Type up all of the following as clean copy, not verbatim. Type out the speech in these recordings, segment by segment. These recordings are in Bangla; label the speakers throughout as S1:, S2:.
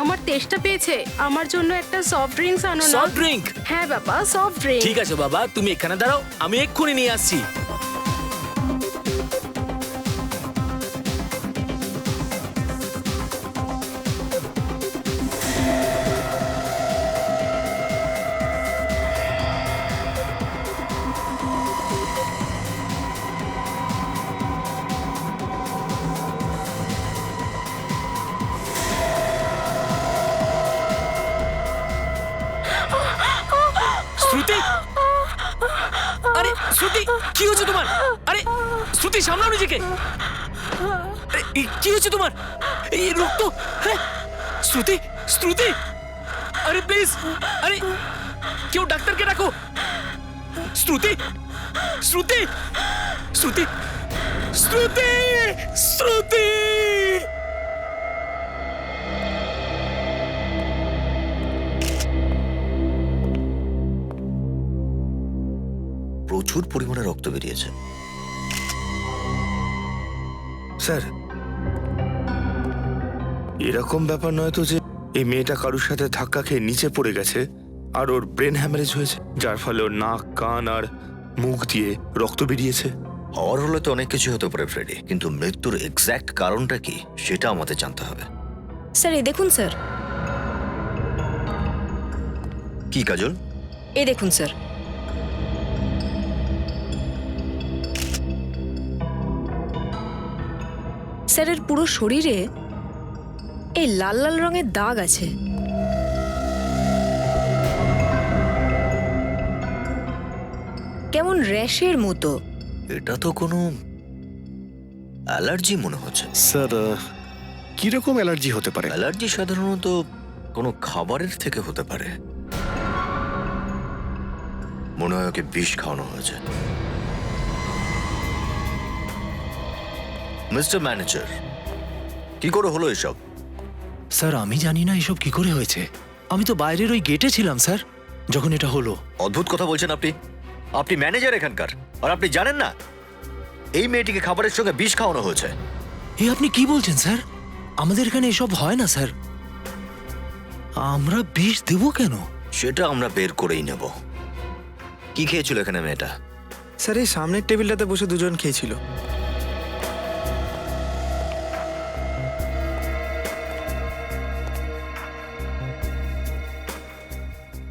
S1: আমার তেষ্টা পেয়েছে, আমার জন্য একটা সফট ড্রিঙ্কস আনো না।
S2: Soft drink?
S1: হ্যাঁ বাবা, সফট ড্রিঙ্ক।
S2: ঠিক আছে বাবা, তুমি এখানে দাঁড়াও, আমি এক্ষুনি নিয়ে আসছি। শ্রুতি, আরে শ্রুতি, কি হচ্ছে তোমার? আরে শ্রুতি, সামলাও নিজেকে। আরে, কি হচ্ছে তোমার? এই রক্ত। হ্যাঁ, শ্রুতি, শ্রুতি, আরে প্লিজ, আরে কেউ ডাক্তারকে ডাকো। শ্রুতি, শ্রুতি, শ্রুতি, শ্রুতি, শ্রুতি।
S3: প্রচুর পরিমাণে রক্ত বেরিয়েছে।
S4: স্যার, এরকম ব্যাপার নয় তো যে এই মেয়েটা কারুর সাথে ধাক্কা খেয়ে নিচে পড়ে গেছে আর ওর ব্রেন হ্যামারেজ হয়েছে, যার ফলে ওর নাক, কান আর মুখ দিয়ে রক্ত বেরিয়েছে?
S3: হওয়ার হলে তো অনেক কিছু হতে পারে ফ্রেডি, কিন্তু মৃত্যুর এক্স্যাক্ট কারণটা কি সেটা আমাদের জানতে হবে।
S5: স্যার এই দেখুন স্যার,
S3: কি কাজল?
S5: এই দেখুন স্যার। স্যার এর পুরো শরীরে এই লাল লাল রঙের দাগ আছে। কেমন র্যাশের মতো।
S3: এটা তো কোনো অ্যালার্জি মনে হচ্ছে।
S4: স্যার, কিরকম অ্যালার্জি হতে পারে?
S3: অ্যালার্জি সাধারণত কোনো খাবারের থেকে হতে পারে। মনে হয় ওকে বিষ খাওয়ানো হয়েছে। মিস্টার ম্যানেজার, কি করে হলো এসব?
S6: স্যার আমি জানি না এসব কি করে হয়েছে, আমি তো বাইরের ওই গেটে ছিলাম স্যার যখন এটা হলো।
S3: অদ্ভুত কথা বলছেন আপনি। আপনি ম্যানেজার এখানকার, আর আপনি জানেন না এই মেয়েটিকে খাবারের সঙ্গে বিষ খাওয়ানো হয়েছে?
S6: এ আপনি কি বলছেন স্যার? আমাদের এখানে এসব হয় না স্যার। আমরা বিষ দেব কেন?
S3: সেটা আমরা বের করেই নেব। কি খেয়েছিল এখানে মেয়েটা?
S7: স্যার এই সামনের টেবিলটাতে বসে দুজন খেয়েছিল।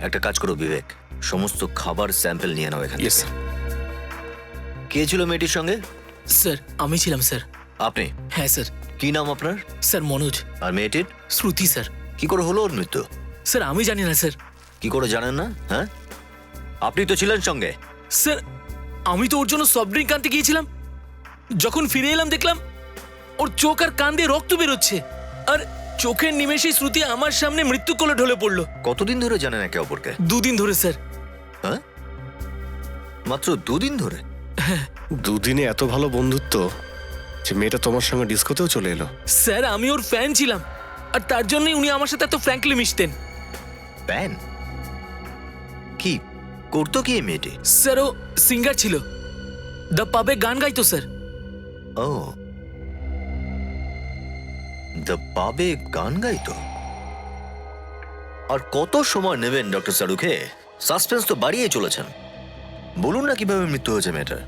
S3: একটা কাজ করো বিবেক, সমস্ত খাবার স্যাম্পল নিয়ে নাও এখানে।
S2: ইয়েস
S3: কে ছিল মেয়েটির সঙ্গে?
S2: স্যার, আমি ছিলাম স্যার।
S3: আপনি?
S2: হ্যাঁ স্যার।
S3: কি নাম আপনার?
S2: স্যার মনোজ।
S3: আর মেয়েটির?
S2: শ্রুতি স্যার।
S3: কি করে হলো ওর মৃত্যু?
S2: স্যার আমি জানি না স্যার।
S3: কি করে জানেন না? হ্যাঁ, আপনি তো ছিলেন সঙ্গে।
S2: স্যার আমি তো ওর জন্য সফট ড্রিঙ্ক আনতে গিয়েছিলাম, যখন ফিরে এলাম দেখলাম ওর চোখ আর কান দিয়ে রক্ত বেরোচ্ছে, আর চোখের নিমেষেই শ্রুতি আমার সামনে মৃত্যু কোলে ঢলে পড়লো।
S3: কতদিন ধরে জানেন একে অপরকে?
S2: 2 দিন ধরে স্যার।
S3: হ্যাঁ, মাত্র 2 দিন ধরে?
S4: দুদিনে এত ভালো বন্ধুত্ব যে মেয়েটা তোমার সঙ্গে ডিস্কোতেও চলে এলো।
S2: স্যার আমি ওর ফ্যান ছিলাম, আর তার জন্যই উনি আমার সাথে এত ফ্র্যাঙ্কলি মিশতেন।
S3: প্যান? কি করতো কি এই মেয়েটি?
S2: স্যার ও সিঙ্গার ছিল, দ্য পাবে গান গাইতো স্যার।
S3: ও, দ্য পাবে গান গাইতো? আর কত সময় নেবেন ডক্টর সারুখে? সাসপেন্স তো বাড়িয়ে চলেছেন। বলুন না কিভাবে মৃত্যু হয়েছে মেয়েটার।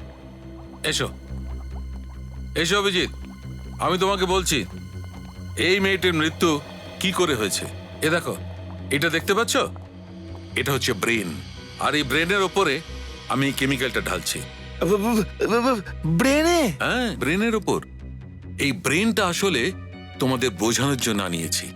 S8: এসো এসো অভিজিৎ, আমি তোমাকে বলছি এই মেয়েটির মৃত্যু কি করে হয়েছে। এ দেখো, এটা দেখতে পাচ্ছ? এটা হচ্ছে ব্রেন, আর এই ব্রেনের ওপরে আমি কেমিক্যালটা ঢালছি।
S7: ব্রেনে?
S8: হ্যাঁ, ব্রেনের ওপর। এই ব্রেনটা আসলে তোমাদের বোঝানোর জন্য আনিয়েছি।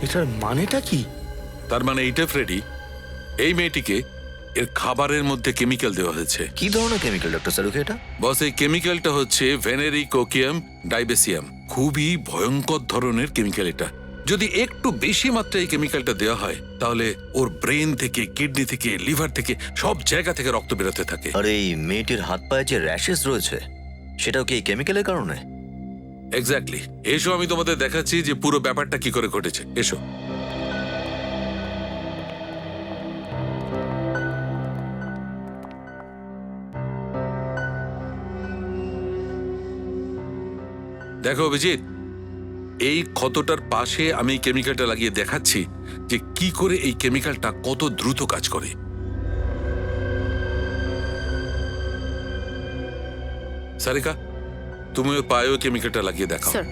S4: এটার মানেটা কি?
S8: তার মানে এইটা ফ্রেডি, এই মেয়েটিকে এর খাবারের মধ্যে কেমিক্যাল দেওয়া হয়েছে।
S3: কি ধরনের কেমিক্যাল ডক্টর সারুখে এটা?
S8: বস, এই কেমিক্যালটা হচ্ছে ভেনেরিকোকিয়াম ডাইবেসিয়াম। খুবই ভয়ঙ্কর ধরনের কেমিক্যাল এটা। যদি একটু বেশি মাত্রায় এই কেমিক্যালটা দেওয়া হয় তাহলে ওর ব্রেন থেকে, কিডনি থেকে, লিভার থেকে সব জায়গা থেকে রক্ত বেরোতে থাকে।
S3: আর এই মেয়েটির হাত পায়ে যে র্যাশেস রয়েছে সেটাও কি এই কেমিক্যালের কারণে?
S8: এক্স্যাক্টলি। এসো আমি তোমাদের দেখাচ্ছি যে পুরো ব্যাপারটা কি করে ঘটেছে। এসো। দেখো অভিজিৎ, এই ক্ষতটার পাশে আমি কেমিক্যালটা লাগিয়ে দেখাচ্ছি যে কি করে এই কেমিক্যালটা কত দ্রুত কাজ করে। সারিকা, তুমি ওর পায়েও কেমিক্যালটা লাগিয়ে দেখাও।
S1: স্যার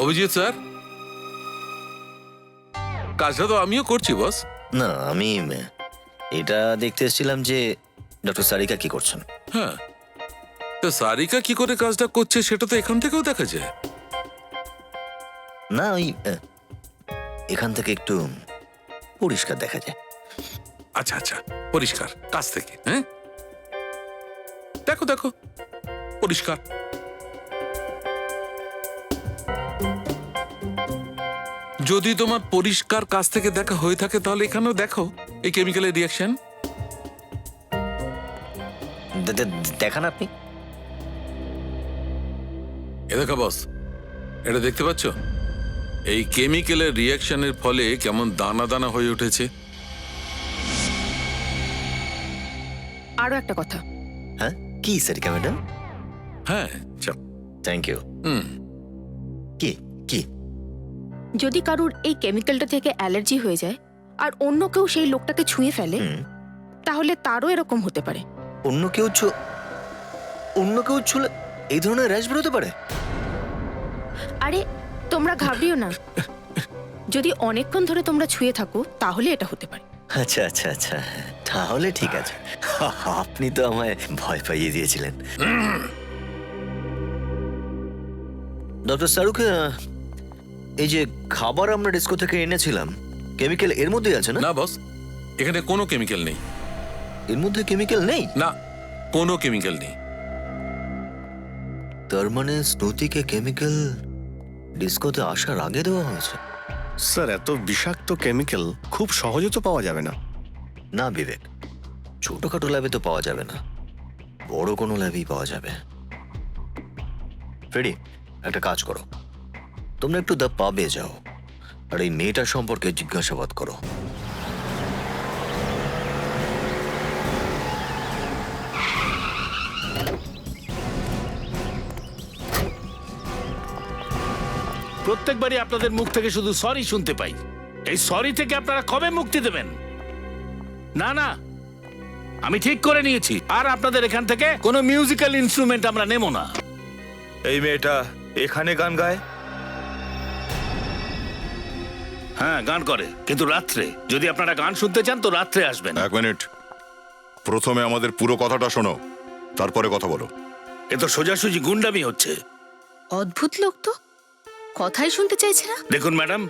S8: অভিজিৎ স্যার, কাজটা তো আমিও করছি বস।
S3: না, আমি এটা দেখতে এসেছিলাম যে ডক্টর সারিকা কি করছেন।
S8: হ্যাঁ, তো সারিকা কি করে কাজটা করছে সেটা তো এখান থেকেও দেখা যায়।
S3: না, ওই এখান থেকে একটু পরিষ্কার দেখা যায়।
S8: আচ্ছা আচ্ছা, পরিষ্কার কাছ থেকে। হ্যাঁ, দেখো দেখো, পরিষ্কার। যদি তোমার পরিষ্কার কাছ থেকে দেখা হয়ে থাকে তাহলে এখানেও দেখো এই কেমিক্যালের রিয়াকশন।
S3: দেখান আপনি।
S8: এ দেখো বস, এটা দেখতে পাচ্ছ? এই কেমিক্যালের রিয়াকশনের ফলে কেমন দানা দানা হয়ে উঠেছে।
S1: আরো একটা কথা,
S3: হ্যাঁ, কি সারিকা ম্যাডাম?
S8: হ্যাঁ, চাপ।
S3: Thank you.
S8: হুম,
S3: কি কি?
S1: যদি কারুর এই কেমিক্যালটা থেকে অ্যালার্জি হয়ে যায় আর অন্য কেউ সেই লোকটাকে ছুঁয়ে ফেলে, তাহলে তারও এরকম হতে পারে।
S3: অন্য কেউ ছুলে এই ধরনের র্যাশ বেরোতে পারে?
S1: আরে তোমরা ঘাবড়িও না, যদি অনেকক্ষণ ধরে তোমরা ছুঁয়ে থাকো তাহলে এটা হতে পারে।
S3: আচ্ছা আচ্ছা আচ্ছা, তাহলে ঠিক আছে। আপনি তো আমায় ভয় পাইয়ে দিয়েছিলেন। ডক্টর শাহরুখ, এই যে খাবার আমরা ডিস্কো থেকে এনেছিলাম, কেমিক্যাল এর মধ্যেই আছে না?
S8: না বস, এখানে কোনো কেমিক্যাল নেই।
S3: এর মধ্যে কেমিক্যাল নেই?
S8: না, কোনো কেমিক্যাল নেই।
S3: তার মানে স্নুতিকে কেমিক্যাল ডিস্কোতে আসার আগে দেওয়া হয়েছে?
S9: স্যার, এত বিষাক্ত কেমিক্যাল খুব সহজে তো পাওয়া যাবে না।
S3: না বিবেক, ছোটখাটো ল্যাবে তো পাওয়া যাবে না, বড় কোনো ল্যাবেই পাওয়া যাবে। ফ্রেডি, একটা কাজ করো, তোমরা একটু দ্য পাবে যাও আর এই মেয়েটার সম্পর্কে জিজ্ঞাসাবাদ করো।
S10: প্রত্যেকবারই আপনাদের মুখ থেকে শুধু সরি শুনতে পাই। এই সরি থেকে আপনারা কবে মুক্তি দেবেন? না না, আমি ঠিক করে নিয়েছি, আর আপনাদের এখান থেকে কোনো মিউজিক্যাল ইনস্ট্রুমেন্ট আমরা নেব না।
S4: এই মেয়েটা এখানে গান গায়?
S10: হ্যাঁ, গান করে, কিন্তু রাত্রে। যদি আপনারা গান শুনতে চান তো রাত্রে আসবেন।
S9: এক মিনিট, প্রথমে আমাদের পুরো কথাটা শোনো, তারপরে কথা বলো।
S10: এ তো সোজাসুজি গুন্ডামি হচ্ছে।
S5: অদ্ভুত লোক তো, কথাই শুনতে চাইছে না।
S10: দেখুন ম্যাডাম,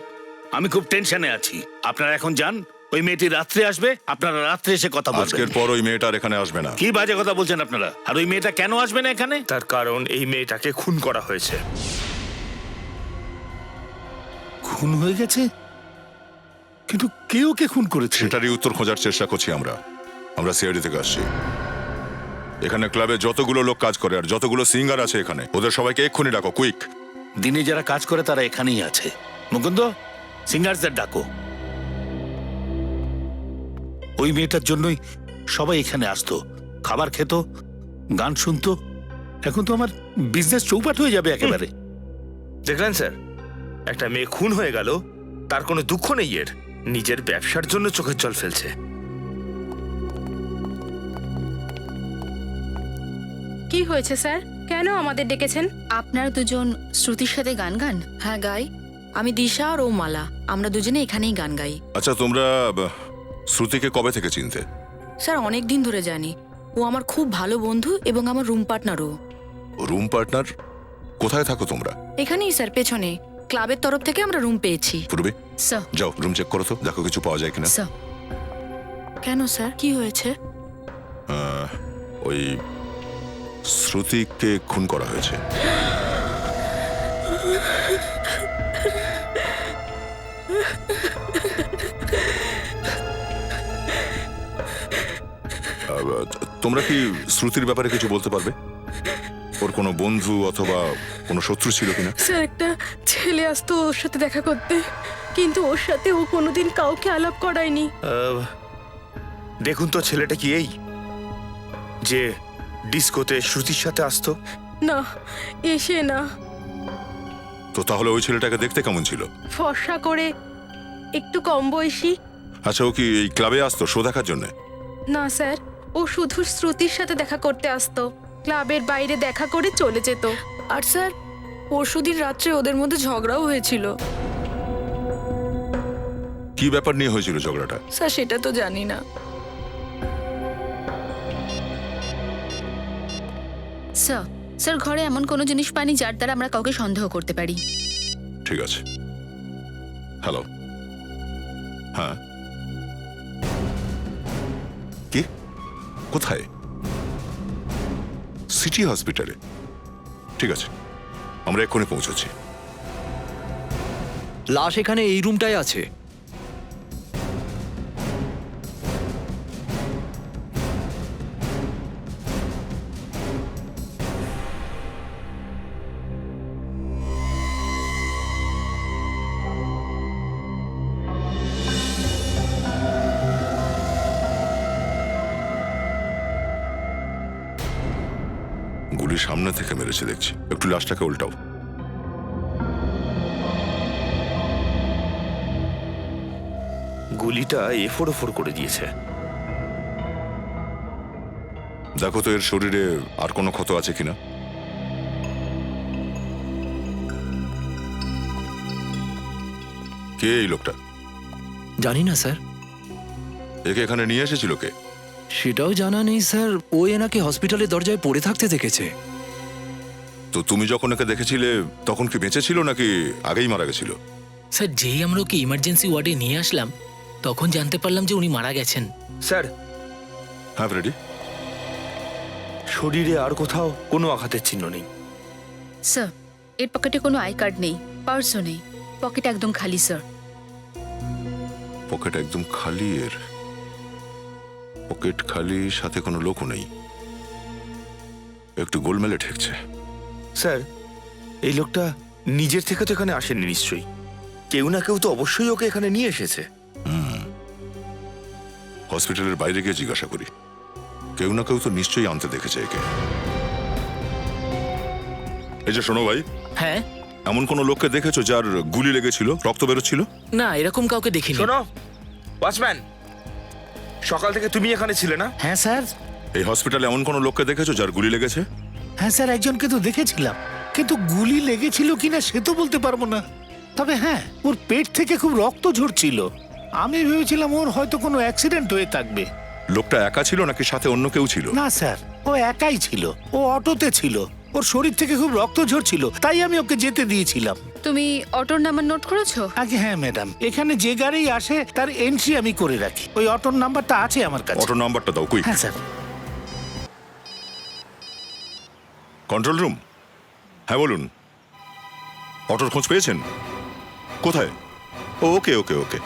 S10: আমি খুব টেনশনে আছি। আপনারা এখন যান, ওই মেয়েটি রাত্রে আসবে, আপনারা রাত্রে এসে কথা বলবেন।
S9: আজকের পর ওই মেয়েটার এখানে আসবে না।
S10: কি বাজে কথা বলছেন আপনারা? আর ওই মেয়েটা কেন আসবে না এখানে?
S4: তার কারণ এই মেয়েটাকে খুন করা হয়েছে।
S10: খুন হয়ে গেছে? কিন্তু কে ওকে খুন করেছে?
S9: সেটারই উত্তর খোঁজার চেষ্টা করছি আমরা। আমরা সিআইডি থেকে আসছি। এখানে ক্লাবে যতগুলো লোক কাজ করে আর যতগুলো সিঙ্গার আছে এখানে, ওদের সবাইকে এক্ষুনি ডাকো, কুইক।
S10: দিনে যারা কাজ করে তারা এখানেই আছে। মুকুন্দ, সিঙ্গারদের ডাকো। ওই মেয়েটার জন্যই সবাই এখানে আসতো, খাবার খেত, গান শুনতো। এখন তো আমার বিজনেস চৌপাট হয়ে যাবে একেবারে।
S4: দেখলেন স্যার, একটা মেয়ে খুন হয়ে গেল, তার কোনো দুঃখ নেই এর, নিজের ব্যবসার জন্য চোখের জল ফেলছে।
S1: কি হয়েছে স্যার? কেন আমাদের ডেকেছেন?
S5: আপনারা দুজন শ্রুতির সাথে গান গান?
S11: হ্যাঁ গাই।
S5: আমি দিশা আর ও মালা, আমরা দুজনে এখানেই গান গাই।
S9: আচ্ছা তোমরা শ্রুতিকে কবে থেকে চিনতে?
S5: স্যার অনেক দিন ধরে জানি, ও আমার খুব ভালো বন্ধু এবং আমার রুম পার্টনারও।
S9: Room partner? কোথায় থাকো তোমরা?
S5: এখানেই স্যার, পেছনে ক্লাবের তরফ থেকে আমরা রুম পেয়েছি।
S9: পূর্বে
S5: স্যার।
S9: যাও রুম চেক করো তো, দেখো কিছু পাওয়া যায় কিনা।
S5: স্যার। কেন স্যার, কি হয়েছে?
S9: ওই শ্রুতিকে খুন করা হয়েছে। তোমরা কি শ্রুতির ব্যাপারে কিছু বলতে পারবে? ওর কোনো বন্ধু অথবা কোনো শত্রু ছিল কিনা?
S1: স্যার, একটা ছেলে আসতো ওর সাথে দেখা করতে, কিন্তু ওর সাথে ও কোনোদিন কাউকে আলাপ করায়নি।
S4: দেখুন তো ছেলেটা কি এই যে ডিস্কোতে শ্রুতির সাথে আসতো?
S1: না, এসে না।
S9: তো তাহলে ওই ছেলেটাকে দেখতে কেমন ছিল?
S1: ফর্সা করে, একটু কম বয়সী।
S9: আচ্ছা ও কি এই ক্লাবে আসতো শো দেখার জন্য?
S1: না স্যার, ও শুধু শ্রুতির সাথে দেখা করতে আসতো, ক্লাবের বাইরে দেখা করে চলে যেত।
S5: আর স্যার পরশুদিন রাত্রে ওদের মধ্যে ঝগড়াও হয়েছিল।
S9: কি ব্যাপার নিয়ে হয়েছিল ঝগড়াটা?
S5: স্যার সেটা তো জানি না।
S1: স্যার, স্যার ঘরে এমন কোনো জিনিস পাইনি যার দ্বারা আমরা কাউকে সন্দেহ করতে পারি।
S9: ঠিক আছে। হ্যালো। হ্যাঁ কি? কোথায়? সিটি হসপিটালে? ঠিক আছে, আমরা এক্ষুনি পৌঁছচ্ছি।
S6: লাশ এখানে এই রুমটায় আছে।
S9: গুলি সামনে থেকে মেরেছে দেখছি, একটু লাশটাকে উল্টাও।
S4: গুলিটা এফোর করে দিয়েছে।
S9: দেখো তো এর শরীরে আর কোনো ক্ষত আছে কিনা। কে এই লোকটা?
S6: জানি না স্যার,
S9: একে এখানে নিয়ে এসেছিল কে?
S6: সেটাও জানা নেই স্যার। ও এনাকে হসপিটালের দরজায় পড়ে থাকতে দেখেছে।
S9: তো তুমি যখন একে দেখেছিলে তখন কি বেঁচে ছিল নাকি আগেই মারা গেছিল?
S2: স্যার, যেই আমরা ওকে ইমার্জেন্সি ওয়ার্ডে নিয়ে আসলাম তখন জানতে পারলাম যে উনি মারা গেছেন।
S4: স্যার,
S9: হ্যাঁ রেডি।
S4: শরীরে আর কোথাও কোনো আঘাতের চিহ্ন নেই।
S1: স্যার, এর পকেটে কোনো আই কার্ড নেই, পার্সও নেই, পকেট একদম খালি স্যার।
S9: পকেট একদম খালি এর? পকেট খালি, সাথে কোনো লোকও নেই, একটু গোলমেলে ঠেকছে।
S4: স্যার, এই লোকটা নিজের থেকে তো এখানে আসেনি নিশ্চয়ই, কেউ না কেউ তো অবশ্যই ওকে এখানে নিয়ে এসেছে।
S9: হসপিটালের বাইরে গিয়ে জিজ্ঞাসা করি, কেউ না কেউ তো নিশ্চয়ই আনতে দেখেছে একে। এই যে শোনো ভাই,
S2: হ্যাঁ,
S9: এমন কোন লোককে দেখেছো যার গুলি লেগেছিল, রক্ত বেরোচ্ছিল?
S2: না এরকম কাউকে দেখিনি।
S4: শোনো ওয়াচম্যান, সকাল থেকে তুমি এখানে ছিলে না?
S10: হ্যাঁ স্যার।
S9: এই হসপিটালে এমন কোন লোককে দেখেছো যার গুলি লেগেছে?
S10: হ্যাঁ স্যার, একজনকে তো দেখেছিলাম, কিন্তু গুলি লেগেছিল কিনা সে তো বলতে পারবো না। তবে হ্যাঁ, ওর পেট থেকে খুব রক্ত ঝরছিল। আমি ভেবেছিলাম ওর হয়তো কোনো অ্যাক্সিডেন্ট হয়ে থাকবে।
S9: লোকটা একা ছিল নাকি সাথে অন্য কেউ ছিল?
S10: না স্যার, ও একাই ছিল, ও অটোতে ছিল, ওর শরীর থেকে খুব রক্ত ঝরছিল, তাই আমি ওকে যেতে দিয়েছিলাম।
S1: তুমি অটোর নাম্বার নোট করেছো?
S10: আগে হ্যাঁ ম্যাডাম, এখানে যে গাড়ি আসে তার এন্ট্রি আমি করে রাখি, ওই অটোর নাম্বারটা আছে আমার কাছে।
S9: অটো নাম্বারটা দাও কুইক।
S10: হ্যাঁ স্যার।
S9: কন্ট্রোল রুম, হ্যাঁ বলুন। অটোর খোঁজ পেয়েছেন? কোথায়? ও ওকে ওকে ওকে।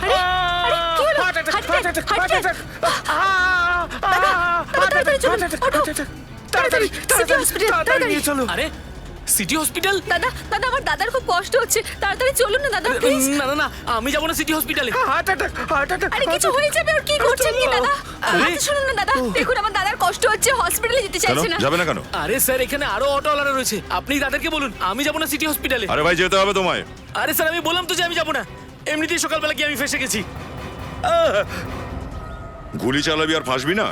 S1: আরে আরে কি হলো? Heart attack! তাড়াতাড়ি চলুন, অটো! তাড়াতাড়ি সিটি হসপিটাল, তাড়াতাড়ি!
S2: আরে সিটি হসপিটাল?
S5: দাদা দাদা আমার দাদার খুব কষ্ট হচ্ছে, তাড়াতাড়ি চলুন না দাদা প্লিজ।
S2: না না না, আমি যাবো না সিটি হসপিটালে।
S4: Heart attack, heart attack.
S5: আরে কিছু হয়ে যাবে, ওর কি করছেন কি দাদা?
S2: আরে!
S5: আচ্ছা, শুনুন না দাদা, দেখুন আমার দাদার কষ্ট হচ্ছে, হসপিটালে যেতে
S9: কেন
S5: চাইছে না।
S9: যাবে না কেন?
S2: আরে স্যার, এখানে আরো অটোওয়ালারা রয়েছে, আপনি তাদেরকে বলুন আমি যাবো না সিটি হসপিটালে।
S9: আরে ভাই যেতে হবে তোমায়।
S2: আরে স্যার, আমি বললাম তো যে আমি যাবো না। এমনিতেই সকালবেলা গিয়ে আমি ফেসে গেছি।
S9: গুলি চালাবি আর ফাঁসবি না।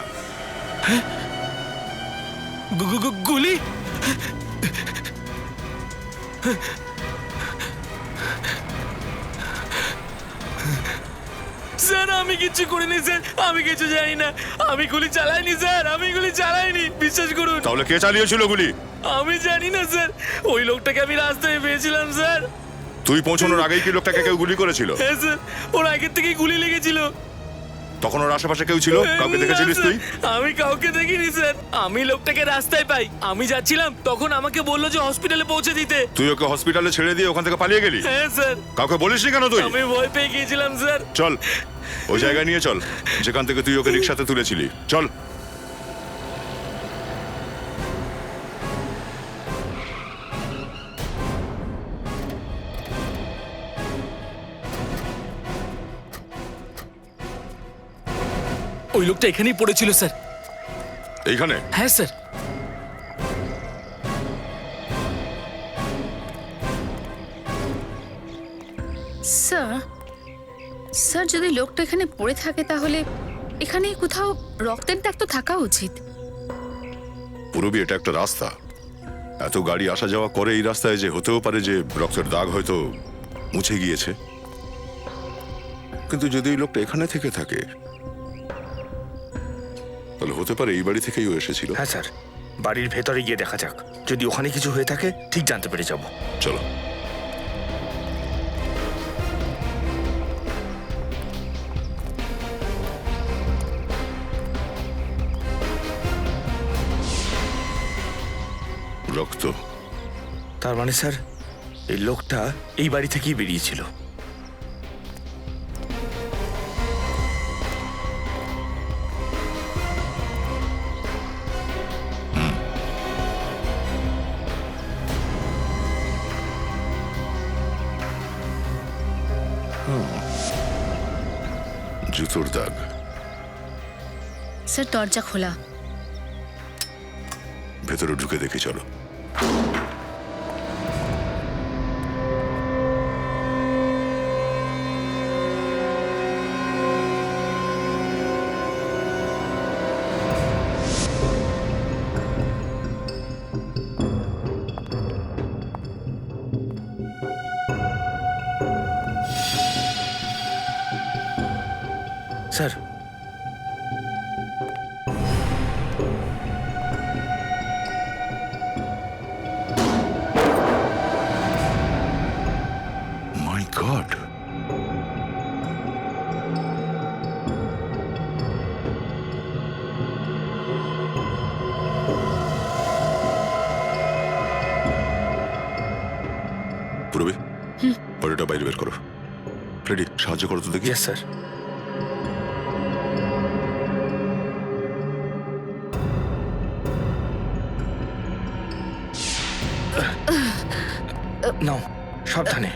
S2: গুলি? স্যার আমি কিচ্ছু করিনি স্যার, আমি কিছু জানি না। আমি গুলি চালাইনি স্যার, আমি গুলি চালাইনি, বিশ্বাস করুন।
S9: তাহলে কে চালিয়েছিল গুলি?
S2: আমি জানি না স্যার, ওই লোকটাকে আমি রাস্তায় পেয়েছিলাম স্যার।
S9: তুই পৌঁছানোর আগেই কি লোকটাকে কেউ গুলি করেছিল?
S2: হ্যাঁ স্যার, ওর আগের থেকেই গুলি লেগেছিল।
S9: তখন ওর আশেপাশে কেউ ছিল? কাউকে দেখেছিলিস
S2: না,
S9: তুই?
S2: স্যার, আমি কাউকে দেখিনি স্যার। আমি লোকটাকে রাস্তায় পাই, আমি যাচ্ছিলাম, তখন আমাকে বললো যে হসপিটালে পৌঁছে দিতে।
S9: তুই ওকে হসপিটালে ছেড়ে দিয়ে ওখান থেকে পালিয়ে গেলি?
S2: হ্যাঁ স্যার,
S9: কাউকে বলিসনি কেন তুই?
S2: আমি ভয় পেয়ে গিয়েছিলাম স্যার।
S9: চল ওই জায়গায় নিয়ে চল যেখান থেকে তুই ওকে রিক্সাতে তুলেছিলি। চল।
S2: ওই লোকটা এখানেই পড়েছিল স্যার।
S9: এইখানে?
S2: হ্যাঁ স্যার।
S1: স্যার, স্যার যদি লোকটা এখানে পড়ে থাকে তাহলে এখানে কোথাও রক্তের দাগ তো থাকা উচিত।
S9: পুরবি এটা একটা রাস্তা, এত গাড়ি আসা যাওয়া করে এই রাস্তায়, যে হতেও পারে যে রক্তের দাগ হয়তো মুছে গিয়েছে। কিন্তু যদি এই লোকটা এখানে থেকে থাকে তাহলে হতে পারে এই বাড়ি থেকেই ও এসেছিল।
S4: হ্যাঁ স্যার, বাড়ির ভেতরে গিয়ে দেখা যাক, যদি ওখানে কিছু হয়ে থাকে ঠিক জানতে পেরে যাব।
S9: চলো। রক্ত,
S4: তার মানে স্যার এই লোকটা এই বাড়ি থেকেই বেরিয়েছিল।
S9: জুতোর দাগ।
S1: স্যার দরজা খোলা।
S9: ভেতরে ঢুকে দেখি চলো।
S4: স্যার,
S9: মাই গড, পুরবি বডিটা বাইরে বের করো। ফ্রেডি সাহায্য করো তো দেখি।
S4: Yes sir. নাও, সাবধানে।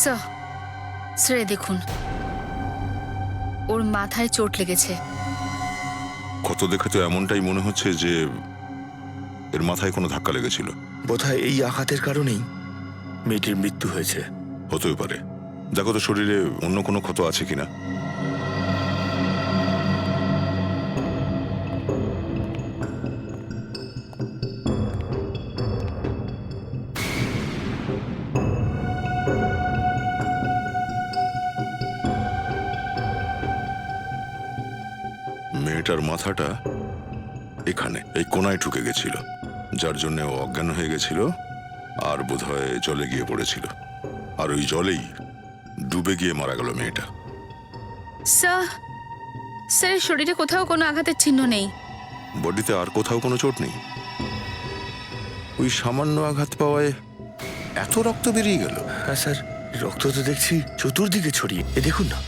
S1: স্যার, স্যার দেখুন, ওর মাথায় চোট লেগেছে।
S9: কত দেখে তো এমনটাই মনে হচ্ছে যে এর মাথায় কোনো ধাক্কা লেগেছিল।
S4: বোধহয় এই আঘাতের কারণেই মেয়েটির মৃত্যু হয়েছে।
S9: হতেই পারে। দেখো তো শরীরে অন্য কোনো ক্ষত আছে কিনা। মেয়েটার মাথাটা এখানে এই কোনায় ঢুকে গেছিল, যার জন্য ও অজ্ঞান হয়ে গেছিল আর বোধহয় জলে গিয়ে পড়েছিল, আর ওই জলেই ডুবে গিয়ে মারা গেল মেয়েটা।
S11: স্যার স্যার শরীরে কোথাও কোনো আঘাতের চিহ্ন নেই।
S9: বডিতে আর কোথাও কোনো চোট নেই? ওই সামান্য আঘাত পাওয়ায় এত রক্ত বেরিয়ে গেল?
S4: হ্যাঁ স্যার, রক্ত তো দেখছি চতুর্দিকে ছড়িয়ে। এ দেখুন না।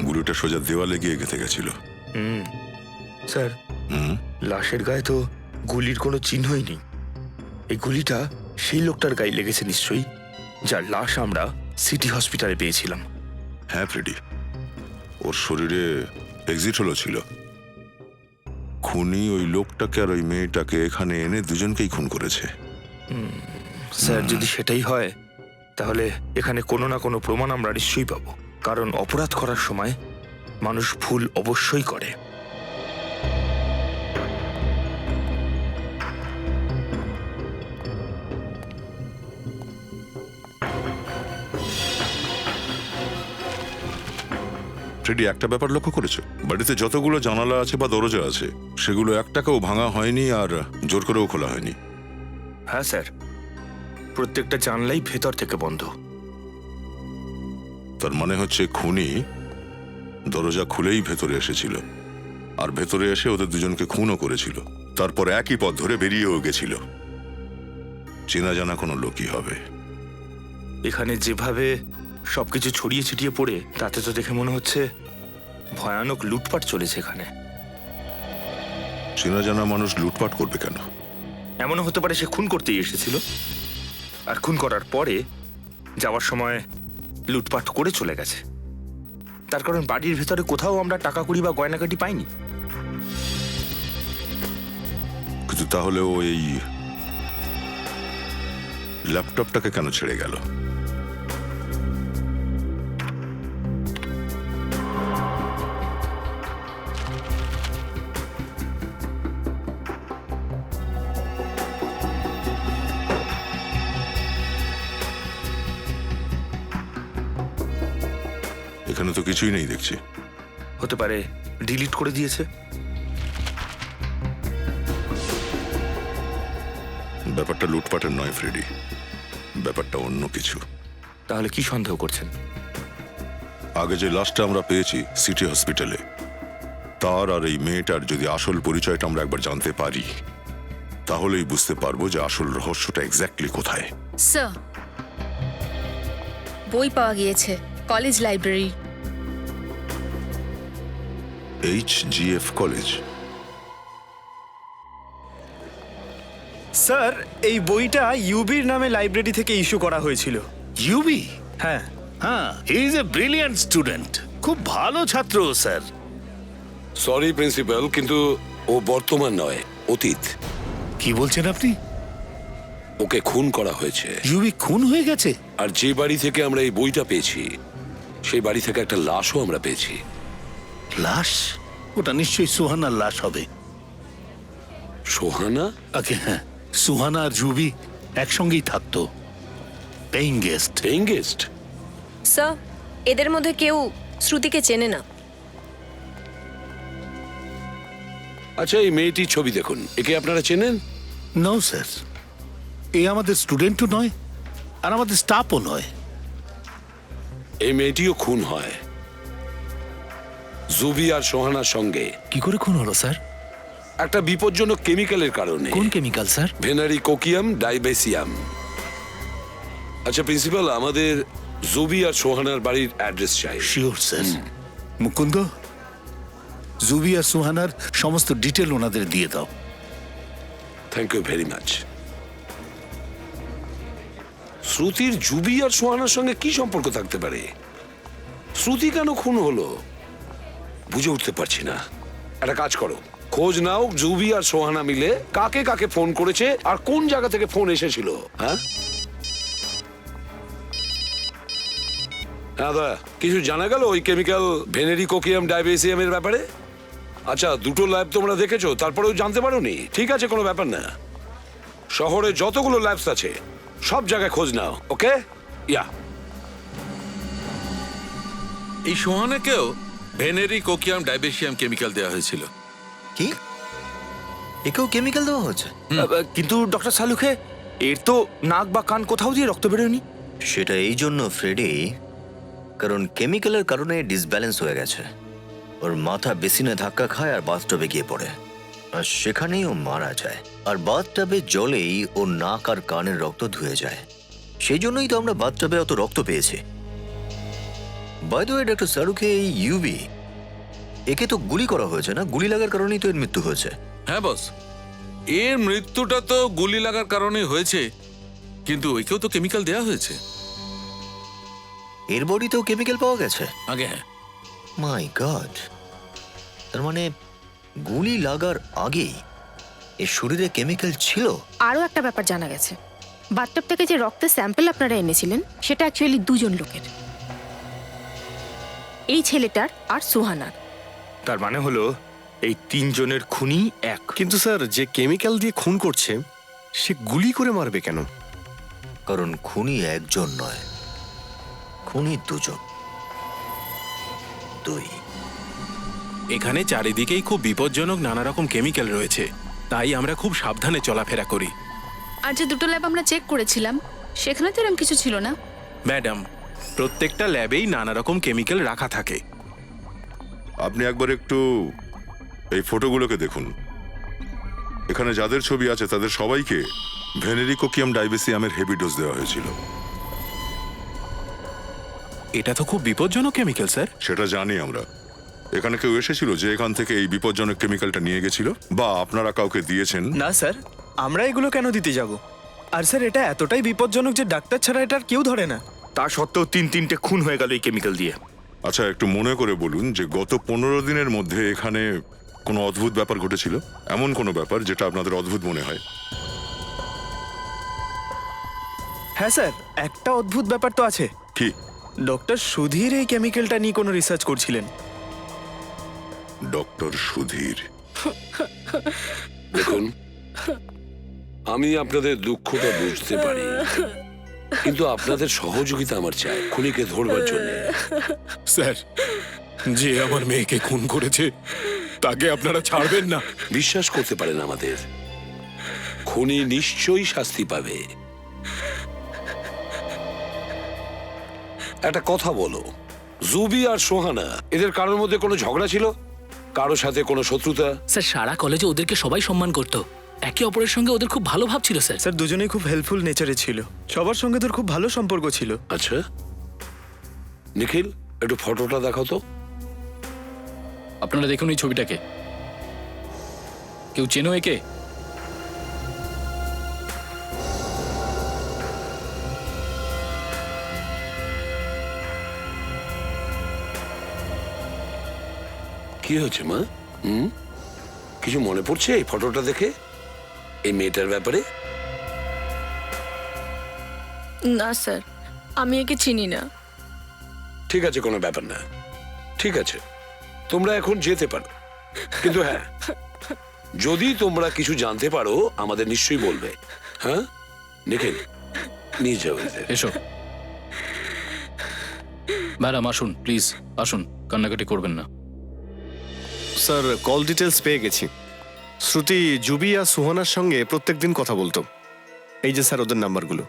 S9: গুলিটা সোজা দেওয়ালে গিয়ে গেঁথে গেছিল।
S4: স্যার, লাশের গায়ে তো গুলির কোনো চিহ্নই নেই। এই গুলিটা সেই লোকটার গায়ে লেগেছে নিশ্চয়ই, যার লাশ আমরা সিটি হসপিটালে পেয়েছিলাম।
S9: হ্যাঁ ফ্রেডি, ওর শরীরে এক্সিট হলো ছিল। খুনি ওই লোকটাকে আর ওই মেয়েটাকে এখানে এনে দুজনকেই খুন করেছে।
S4: স্যার, যদি সেটাই হয় তাহলে এখানে কোনো না কোনো প্রমাণ আমরা নিশ্চয়ই পাবো, কারণ অপরাধ করার সময় মানুষ ভুল অবশ্যই করে।
S9: ফ্রেডি, একটা ব্যাপার লক্ষ্য করেছো? বাড়িতে যতগুলো জানালা আছে বা দরজা আছে সেগুলো একটাকেও ভাঙা হয়নি আর জোর করেও খোলা হয়নি।
S4: হ্যাঁ স্যার, প্রত্যেকটা জানলাই ভেতর থেকে বন্ধ।
S9: তার মানে হচ্ছে খুনি দরজা খুলেই ভেতরে এসেছিল, আর ভেতরে এসে ওদের দুজনকে খুনও করেছিল, তারপর একই পথ ধরে বেরিয়েও গেছিল। চেনা জানা কোনো লোকই হবে।
S4: এখানে যেভাবে সবকিছু ছড়িয়ে ছিটিয়ে পড়ে, তাতে তো দেখে মনে হচ্ছে ভয়ানক লুটপাট চলেছে এখানে।
S9: চেনা জানা মানুষ লুটপাট করবে কেন?
S4: এমনও হতে পারে সে খুন করতেই এসেছিল, আর খুন করার পরে যাওয়ার সময় লুটপাট করে চলে গেছে। তার কারণ বাড়ির ভেতরে কোথাও আমরা টাকা কড়ি বা গয়নাকাটি পাইনি।
S9: কিন্তু তাহলে ও এই ল্যাপটপটাকে কেন ছেড়ে গেল? এখানে তো কিছুই নেই দেখছি।
S4: হতে পারে ডিলিট করে দিয়েছে।
S9: ব্যাপারটা লুটপাটের নয় ফ্রেডি, ব্যাপারটা অন্য কিছু।
S4: তাহলে কি সন্দেহ করছেন?
S9: আগে যে লাশটা আমরা পেয়েছি সিটি হসপিটালে, তার আর এই মেয়েটার যদি আসল পরিচয়টা আমরা একবার জানতে পারি, তাহলেই বুঝতে পারবো যে আসল রহস্যটা এক্স্যাক্টলি কোথায়।
S11: স্যার বই পাওয়া গিয়েছে college library.
S9: HGF college?
S7: Sir, এই বইটা ইউবির নামে লাইব্রেরি থেকে ইস্যু করা হয়েছিল।
S10: ইউবি?
S7: হ্যাঁ।
S10: হ্যাঁ, he is a brilliant student, খুব ভালো ছাত্র স্যার।
S12: সরি প্রিন্সিপাল, কিন্তু ও বর্তমান নয়, অতীত।
S10: কি বলছেন আপনি?
S12: ওকে খুন করা হয়েছে।
S10: ইউবি খুন হয়ে গেছে?
S12: আর যে বাড়ি থেকে আমরা এই বইটা পেয়েছি, সেই বাড়ি থেকে একটা লাশও আমরা পেয়েছি।
S10: লাশ? ওটা নিশ্চয়ই সুহানার লাশ হবে।
S12: সোহানা?
S10: ওকে, হ্যাঁ, সুহানা আর জুবি একসঙ্গেই থাকতো, paying guest.
S12: Paying guest?
S5: Sir, এদের মধ্যে কেউ শ্রুতিকে চেনে না।
S12: আচ্ছা, এই মেয়েটির ছবি দেখুন, একে আপনারা চেনেন?
S10: নো স্যার, এ আমাদের স্টুডেন্টও নয় আর আমাদের স্টাফও নয়।
S12: এই মেয়েটিও খুন হয় জুবি আর সোহানার সঙ্গে।
S6: কি করে খুন হলো স্যার?
S12: একটা বিপজ্জনক কেমিক্যালের কারণে।
S6: কোন কেমিক্যাল স্যার?
S12: ভেনারিকোকিয়াম ডাইবেসিয়াম। আচ্ছা প্রিন্সিপাল, আমাদের জুবি আর সোহানার বাড়ির অ্যাড্রেস চাই।
S10: Sure sir. মুকুন্দ, জুবি আর সুহানার সমস্ত ডিটেল ওনাদের দিয়ে দাও।
S12: Thank you very much. শ্রুতির জুবি আর সোহানার সঙ্গে কি সম্পর্ক থাকতে পারে? শ্রুতি কেন খুন হলো বুঝে উঠতে পারছি না। একটা কাজ করো, খোঁজ নাও জুবি আর সোহানা মিলে কাকে কাকে ফোন করেছে আর কোন জায়গা থেকে ফোন এসেছিল। হ্যাঁ দাদা, কিছু জানা গেল ওই কেমিক্যাল ভেনেরিকোকিয়াম ডাইবেসিয়ামের ব্যাপারে? আচ্ছা, দুটো ল্যাব তোমরা দেখেছো, তারপরেও জানতে পারোনি? ঠিক আছে, কোনো ব্যাপার না। শহরে যতগুলো ল্যাবস আছে সব জায়গায় খোঁজ নাও, ওকে? ইয়া।
S8: এই সোহানাকেও ভেনেরি কোকিয়াম ডাইবেশিয়াম কেমিক্যাল দেওয়া হয়েছিল।
S3: কি একেও কেমিক্যাল দেওয়া হচ্ছে?
S7: কিন্তু ডক্টর সালুখে, এর তো নাক বা কান কোথাও দিয়ে রক্ত বেরোয়নি।
S3: সেটা এই জন্য ফ্রেডি, কারণ কেমিক্যালের কারণে ডিসব্যালেন্স হয়ে গেছে। ওর মাথা বেসিনে ধাক্কা খায় আর বাথটবে গিয়ে পড়ে, আর সেখানেই ও মারা যায়। আর বাথটবে জলেই ও নাক আর কানের রক্ত ধুয়ে যায়। সেই জন্যই তো আমরা বাথটবে অত রক্ত পেয়েছি। বাই দ্য ওয়ে, ডক্টর শাহরুখে, এই ইউবি, একে তো গুলি করা হয়েছে না? গুলি লাগার কারণেই তো এর মৃত্যু হয়েছে।
S8: হ্যাঁ বস, এর মৃত্যুটা তো গুলি লাগার কারণে হয়েছে, কিন্তু একেও তো কেমিক্যাল দেওয়া হয়েছে।
S3: এর বডিতেও কেমিক্যাল পাওয়া গেছে?
S8: আগে হ্যাঁ।
S3: মাই গড, তার মানে গুলি লাগার আগেই এর শরীরে কেমিক্যাল ছিল।
S1: আরও একটা ব্যাপার জানা গেছে, বাথটব থেকে যে রক্তের স্যাম্পল আপনারা এনেছিলেন সেটা অ্যাকচুয়ালি দুজন লোকের, এই ছেলেটার আর সুহানার।
S7: তার মানে হলো এই তিনজনের খুনি এক। কিন্তু স্যার, যে কেমিক্যাল দিয়ে খুন করছে সে গুলি করে মারবে কেন?
S3: কারণ খুনি একজন নয়, খুনি দুজন, দুই।
S13: এখানে চারিদিকেই খুব বিপজ্জনক নানা রকম কেমিক্যাল রয়েছে, তাই আমরা খুব সাবধানে চলাফেরা করি।
S11: আর যে দুটো ল্যাব আমরা চেক করেছিলাম সেখানে তো এরকম কিছু ছিল না।
S13: ম্যাডাম, প্রত্যেকটা ল্যাবেই নানা রকম কেমিক্যাল রাখা থাকে।
S9: আপনি একবার একটু এই ফটোগুলোকে দেখুন। এখানে যাদের ছবি আছে তাদের সবাইকে ভেনেরি কোকিয়াম ডাইবেসিয়ামের হেভি ডোজ দেওয়া হয়েছিল।
S13: এটা তো খুব বিপজ্জনক কেমিক্যাল স্যার।
S9: সেটা জানি আমরা। এখানে কেউ এসেছিল যে এখান থেকে এই বিপজ্জনক কেমিক্যালটা নিয়ে গেছিল, বা আপনারা কাউকে দিয়েছেন?
S7: না স্যার, আমরা এগুলো কেন দিতে যাব? আর স্যার, এটা এতটাই বিপজ্জনক যে ডাক্তার ছাড়া এটার কেউ ধরে না। তা সত্ত্বেও তিনটে খুন হয়ে গেল এই কেমিক্যাল দিয়ে।
S9: আচ্ছা, একটু মনে করে বলুন যে গত 15 দিনের মধ্যে এখানে কোনো অদ্ভুত ব্যাপার ঘটেছিল? এমন কোনো ব্যাপার যেটা আপনাদের অদ্ভুত মনে হয়?
S7: হ্যাঁ স্যার, একটা অদ্ভুত ব্যাপার তো আছে।
S9: কি?
S7: ডক্টর সুধীর এই কেমিক্যালটা নিয়ে কোনো রিসার্চ করছিলেন।
S9: ডক্টর সুধীর?
S12: দেখুন, আমি আপনাদের দুঃখটা বুঝতে পারি, কিন্তু আপনাদের সহযোগিতা আমার চাই খুনিকে ধরবার জন্য।
S13: স্যার, যে আমার মেয়েকে খুন করেছে তাকে আপনারা ছাড়বেন না?
S12: বিশ্বাস করতে পারেন আমাদের, খুনি নিশ্চয়ই শাস্তি পাবে। একটা কথা বলো, জুবি আর সোহানা, এদের কারোর মধ্যে কোনো ঝগড়া ছিল? কারোর সাথে কোনো শত্রুতা?
S2: স্যার, সারা কলেজে ওদেরকে সবাই সম্মান করতো, একে অপরের সঙ্গে ওদের খুব ভালো ভাব ছিল স্যার।
S7: স্যার, দুজনেই খুব হেল্পফুল নেচারে ছিল, সবার সঙ্গে তোর খুব ভালো সম্পর্ক ছিল।
S12: আচ্ছা নিখিল, একটু ফটোটা দেখাও তো।
S2: আপনারা দেখুন এই ছবিটাকে, কেউ চেনো একে?
S12: কি হয়েছে মা? কিছু মনে পড়ছে এই ফটোটা দেখে, এই মেয়েটার ব্যাপারে?
S11: না স্যার, আমি একে চিনি না।
S12: ঠিক আছে, কোনো ব্যাপার না। ঠিক আছে, তোমরা এখন যেতে পারো, কিন্তু হ্যাঁ, যদি তোমরা কিছু জানতে পারো আমাদের নিশ্চয়ই বলবে। হ্যাঁ নিখিল, নিয়ে যাও এদের।
S2: এসো ম্যাডাম, আসুন প্লিজ, আসুন, কান্নাকাটি করবেন না।
S7: স্যার, কল ডিটেলস পেয়ে গেছি। শ্রুতি জুবি আর সুহানার সঙ্গে প্রত্যেকদিন কথা বলতো। এই যে স্যার ওদের নাম্বারগুলো।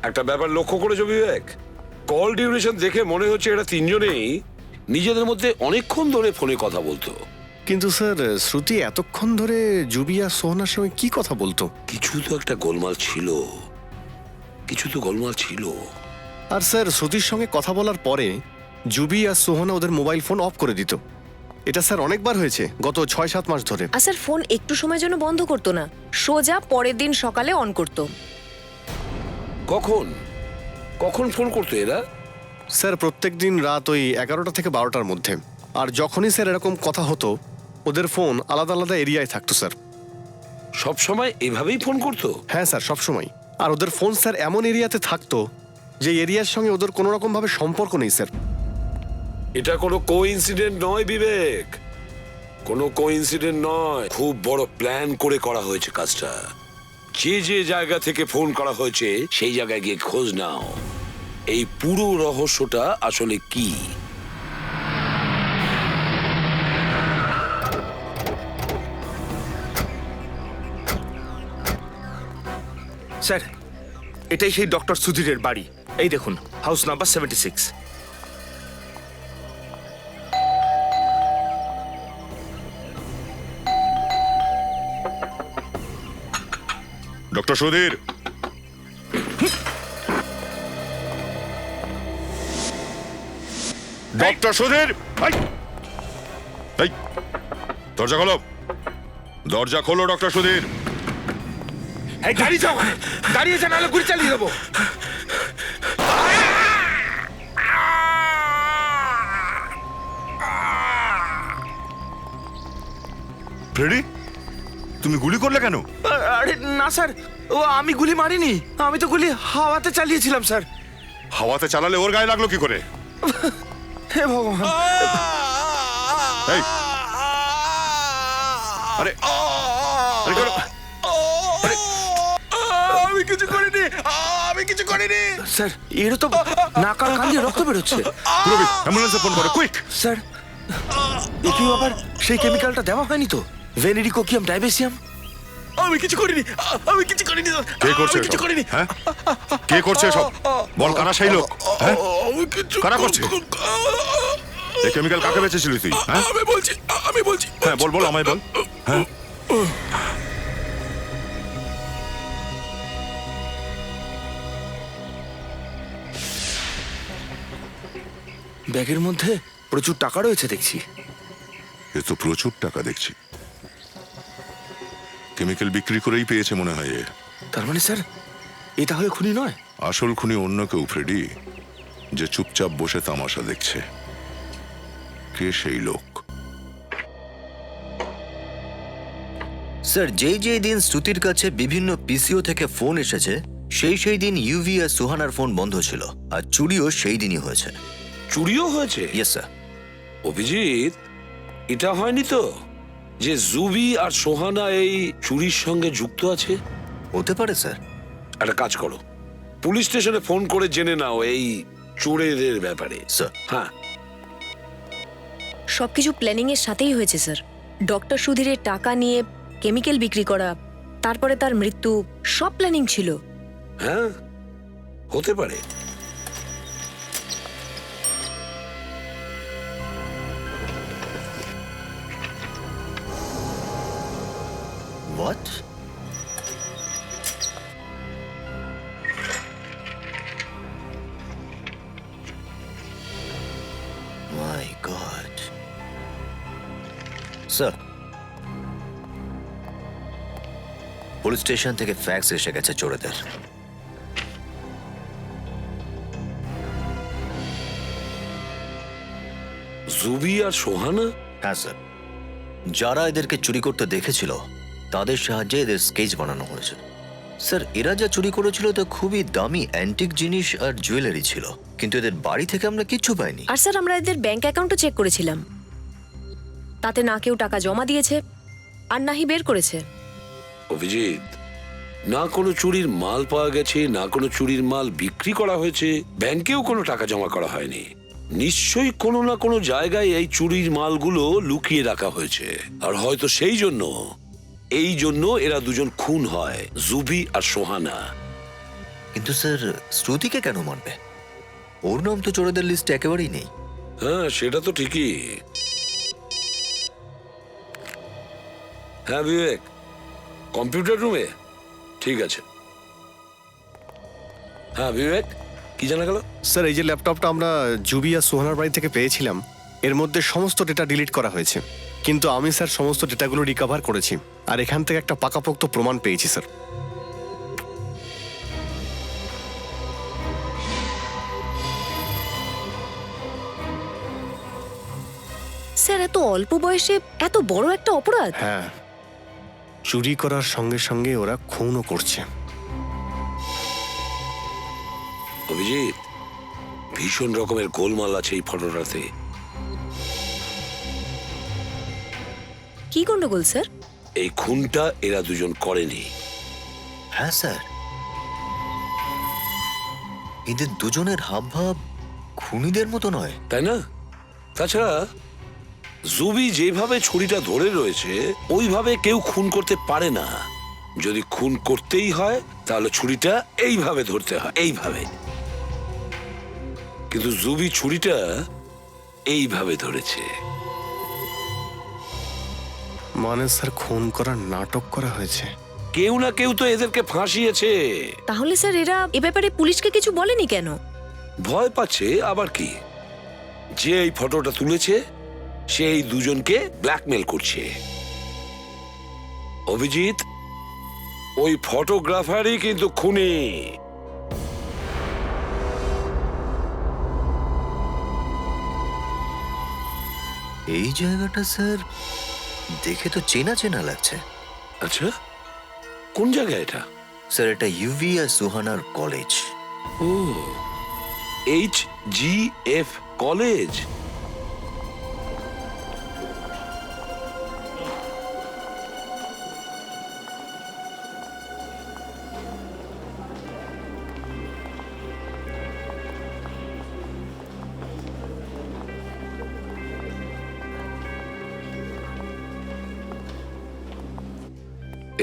S12: একটা ব্যাপার লক্ষ্য করেছো বিবেক? কল ডিউরেশন দেখে মনে হচ্ছে এরা তিনজনেই নিজেদের মধ্যে অনেকক্ষণ ধরে ফোনে কথা বলতো।
S7: কিন্তু স্যার, শ্রুতি এতক্ষণ ধরে জুবি আর সোহানার সঙ্গে কি কথা বলতো?
S12: কিছু তো একটা গোলমাল ছিল, কিছু তো গোলমাল ছিল।
S7: আর স্যার, শ্রুতির সঙ্গে কথা বলার পরে জুবি আর সোহানা ওদের মোবাইল ফোন অফ করে দিত। এটা স্যার অনেকবার হয়েছে গত 6-7 মাস ধরে।
S5: আর স্যার, ফোন একটু সময়ের জন্য বন্ধ করতো না, সোজা পরের দিন সকালে অন করতো।
S12: কখন কখন ফোন করতো এরা?
S7: স্যার, প্রত্যেকদিন রাত ওই 11টা থেকে 12টার মধ্যে। আর যখনই স্যার এরকম কথা হতো, ওদের ফোন আলাদা আলাদা এরিয়ায় থাকতো স্যার।
S12: সব সময় এভাবেই ফোন করতো?
S7: হ্যাঁ স্যার, সব সময়। আর ওদের ফোন স্যার এমন এরিয়াতে থাকতো যে এরিয়ার সঙ্গে ওদের কোনো রকম ভাবে সম্পর্ক নেই স্যার।
S12: এটা কোনো কোইন্সিডেন্ট নয় বিবেক, কোনো কোইন্সিডেন্ট নয়। খুব বড় প্ল্যান করে করা হয়েছে কাজটা। যে যে জায়গা থেকে ফোন করা হয়েছে সেই জায়গায় গিয়ে খোঁজ নাও এই পুরো রহস্যটা আসলে কি।
S4: স্যার, এটাই সেই ডক্টর সুধীরের বাড়ি। এই দেখুন, house number 76।
S9: Doctor Sudhir, doctor Sudhir, এই, দরজা খোলো, দরজা খোলো ডক্টর সুধীর।
S4: এই গাড়ি যাও, দাঁড়িয়ে যা, নাহলে গুলি চালিয়ে দেবো।
S9: ফ্রেডি, তুমি গুলি করলে কেন?
S4: আরে না স্যার, ও আমি গুলি মারিনি, আমি তো গুলি হাওয়াতে চালিয়েছিলাম স্যার।
S9: হাওয়াতে চালালে ওর গায়ে লাগলো কি করে?
S4: হে ভগবান!
S9: এই, আরে আরে করো।
S4: আমি কিছু করিনি, আমি কিছু করিনি স্যার। এর তো নাক আর কান দিয়ে রক্ত বেরোচ্ছে।
S9: রবি, অ্যাম্বুলেন্সে ফোন করো, কুইক।
S4: স্যার, এ কি আবার সেই কেমিক্যালটা দেওয়া হয়নি তো? ভেনেডিকোকিয়াম ডাইবেসিয়াম? আমি কিছু করিনি, আমি কিছু করিনি।
S9: কে করছে
S4: আমি কিছু
S9: এসব?
S4: করিনি।
S9: হ্যাঁ, কে করছে সব? বল, কারা সেই লোক? হ্যাঁ, কারা করছে? এই কেমিক্যাল কাকে বেচেছিলি তুই? হ্যাঁ,
S4: আমি বলছি।
S9: হ্যাঁ, বল বল, আমায় বল। হ্যাঁ,
S4: ব্যাগের মধ্যে প্রচুর টাকা রয়েছে দেখছি।
S9: এ তো প্রচুর টাকা দেখছি। কেমিক্যাল বিক্রি করেই পেয়েছে মনে হয় এ।
S4: তার মানে স্যার, এ তাহলে খুনি নয়?
S9: আসল খুনি অন্য কেউ, ফ্রেডি, যে চুপচাপ বসে তামাশা দেখছে। কে সেই লোক?
S3: স্যার, যেই দিন শ্রুতির কাছে বিভিন্ন পিসিও থেকে ফোন এসেছে সেই দিন ইউভি আর সুহানার ফোন বন্ধ ছিল, আর চুরিও সেই দিনই হয়েছে।
S12: চুরিও হয়েছে?
S3: Yes sir.
S12: অভিজিৎ, এটা হয়নি তো যে জুবি আর সোহানা এই চুরির সঙ্গে যুক্ত আছে?
S3: হতে পারে স্যার।
S12: একটা কাজ করো, পুলিশ স্টেশনে ফোন করে জেনে নাও এই চোরেদের ব্যাপারে।
S3: স্যার।
S12: হ্যাঁ,
S5: সবকিছু প্ল্যানিং এর সাথেই হয়েছে স্যার। ডক্টর সুধীরের টাকা নিয়ে কেমিক্যাল বিক্রি করা, তারপরে তার মৃত্যু, সব প্ল্যানিং ছিল।
S12: হ্যাঁ, হতে পারে।
S3: What? My god. Sir, police station থেকে ফ্যাক্স এসে গেছে চোরেদের।
S12: জুবি আর সোহানা?
S3: হ্যাঁ স্যার, যারা এদেরকে চুরি করতে দেখেছিল তাদের সাহায্যে এদের স্কেচ বানানো হয়েছে। স্যার, এরা যা চুরি করেছিল তা খুবই দামি অ্যান্টিক জিনিস আর জুয়েলারি ছিল, কিন্তু এদের বাড়ি থেকে আমরা কিচ্ছু পাইনি।
S5: আর স্যার, আমরা এদের ব্যাংক অ্যাকাউন্টও চেক করেছিলাম, তাতে না কেউ টাকা জমা দিয়েছে আর নাহি বের করেছে।
S12: অভিজিৎ, না কোনো চুরির মাল পাওয়া গেছে, না কোনো চুরির মাল বিক্রি করা হয়েছে, ব্যাংকেও কোনো টাকা জমা করা হয়নি। নিশ্চয়ই কোনো না কোনো জায়গায় এই চুরির মালগুলো লুকিয়ে রাখা হয়েছে, আর হয়তো এই জন্য এরা দুজন খুন হয়, জুবি আর সোহানা।
S3: কিন্তু স্যার, শ্রুতিকে কেন মারবে? ওর নাম তো চোরেদের লিস্টে একেবারেই নেই।
S12: হ্যাঁ, সেটা তো ঠিকই। হ্যাঁ বিবেক, কম্পিউটার রুমে? ঠিক আছে। হ্যাঁ বিবেক, কি জানা গেল?
S7: স্যার, এই যে ল্যাপটপটা আমরা জুবি আর সুহানার বাড়ি থেকে পেয়েছিলাম, এর মধ্যে সমস্ত ডেটা ডিলিট করা হয়েছে, কিন্তু আমি স্যার সমস্ত ডেটাগুলো রিকভার করেছি, আর এখান থেকে একটা পাকাপোক্ত প্রমাণ পেয়েছি স্যার।
S5: স্যার, এত অল্প বয়সে এত বড় একটা অপরাধ!
S7: হ্যাঁ, চুরি করার সঙ্গে সঙ্গে ওরা খুনও করছে।
S12: অভিজিৎ, ভীষণ রকমের গোলমাল আছে এই ফটোটাতে।
S5: কি গন্ডগোল স্যার?
S12: এই খুনটা এরা দুজন করেনি।
S3: হ্যাঁ স্যার, এদের দুজনের হাবভাব খুনিদের মতো নয়।
S12: তাই না? তাছাড়া জুবি যেভাবে ছুরিটা ধরে রয়েছে ওইভাবে কেউ খুন করতে পারে না। যদি খুন করতেই হয় তাহলে ছুরিটা এইভাবে ধরতে হয়, এইভাবে। কিন্তু জুবি ছুরিটা এইভাবে ধরেছে।
S7: মানে স্যার খুন করার নাটক করা হয়েছে।
S12: কেউ না কেউ তো এদেরকে ফাঁসিয়েছে।
S5: তাহলে স্যার এরা এ ব্যাপারে পুলিশকে কিছু বলেনি কেন?
S12: ভয় পাচ্ছে আবার কি? যে এই ফটোটা তুলেছে সে এই দুজনকে ব্ল্যাকমেল করছে। অভিজিৎ, ওই ফটোগ্রাফারই কিন্তু খুনি।
S3: এই জায়গাটা স্যার দেখে তো চেনা চেনা লাগছে।
S12: আচ্ছা, কোন জায়গা এটা?
S3: স্যার এটা ইউভি আর সুহানার কলেজ।
S12: ও, HGF কলেজ।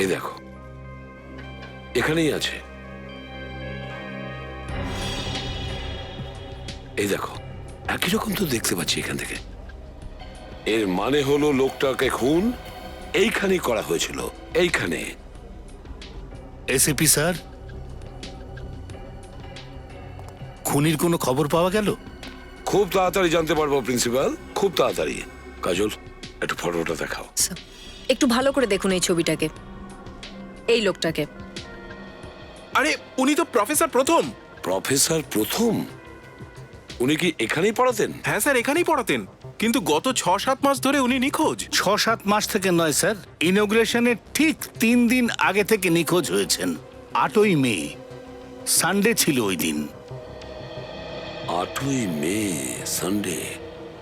S12: এই দেখো, এখানেই আছে। এই দেখো, একই রকম তো দেখতে পাচ্ছি এখান থেকে। এর মানে হলো লোকটাকে খুন এইখানেই করা হয়েছিল, এইখানে।
S10: এসিপি স্যার, খুনির কোনো খবর পাওয়া গেল?
S12: খুব তাড়াতাড়ি জানতে পারবো প্রিন্সিপাল, খুব তাড়াতাড়ি। কাজল, একটু ফটোটা দেখাও।
S5: স্যার, একটু ভালো করে দেখুন এই ছবিটাকে, এই লোকটাকে।
S13: আরে উনি তো প্রফেসর প্রথম।
S12: প্রফেসর প্রথম? উনি কি এখানেই পড়াতেন?
S13: হ্যাঁ স্যার, এখানেই পড়াতেন, কিন্তু গত 6-7 মাস ধরে উনি নিখোঁজ।
S10: 6-7 মাস থেকে নয় স্যার, ইনোগ্রেশনের ঠিক 3 দিন আগে থেকে নিখোঁজ হয়েছেন। 8ই মে, সানডে ছিল ওই দিন।
S12: 8ই মে, সানডে।